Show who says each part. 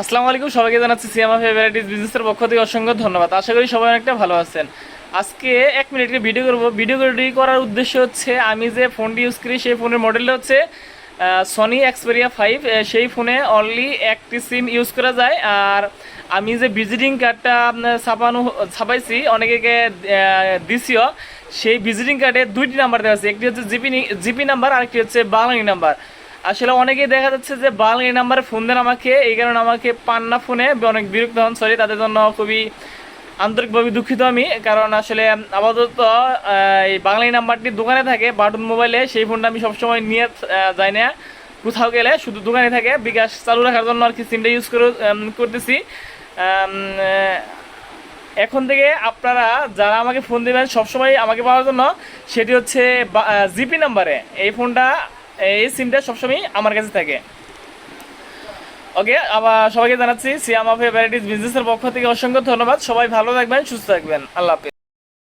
Speaker 1: আসসালামু আলাইকুম, সবাইকে জানাচ্ছি সিয়ামা ফেভারিটিস বিজনেসের পক্ষ থেকে অসংখ্য ধন্যবাদ। আশা করি সবাই অনেকটা ভালো আছেন। আজকে 1 মিনিটকে ভিডিও করব। ভিডিও করার উদ্দেশ্য হচ্ছে আমি যে ফোনটি ইউজ করি সেই ফোনের মডেলটা হচ্ছে সনি এক্সপেরিয়া 5। সেই ফোনে অনলি একটি সিম ইউজ করা যায়। আর আমি যে ভিজিটিং কার্ডটা ছাপাইছি অনেকে দিছিও, সেই ভিজিটিং কার্ডে দুইটি নাম্বার দেওয়া আছে। একটি হচ্ছে জিপি নাম্বার, আরেকটি হচ্ছে বাংলানি নাম্বার। আসলে অনেকেই দেখা যাচ্ছে যে বাংলা নাম্বারে ফোন দেন আমাকে, এই কারণে আমাকে পান্না ফোনে অনেক বিরক্ত হন। সরি, তাদের জন্য খুবই আন্তরিকভাবে দুঃখিত আমি। কারণ আসলে আপাতত এই বাংলা নাম্বারটি দোকানে থাকে বাটন মোবাইলে, সেই ফোনটা আমি সবসময় নিয়ে যাই না কোথাও গেলে, শুধু দোকানে থাকে। বিকাশ চালু রাখার জন্য আর কি সিমটা ইউজ করতেছি। এখন থেকে আপনারা যারা আমাকে ফোন দেবেন সবসময় আমাকে পাওয়ার জন্য, সেটি হচ্ছে জিপি নাম্বারে। এই ফোনটা, এই সিমটা সবসময় আমার কাছে থাকে। ওকে, আবার সবাইকে জানাচ্ছি সিয়ামা ফেভারিটিস বিজনেসের পক্ষ থেকে অসংখ্য ধন্যবাদ। সবাই ভালো থাকবেন, সুস্থ থাকবেন। আল্লাহ হাফেজ।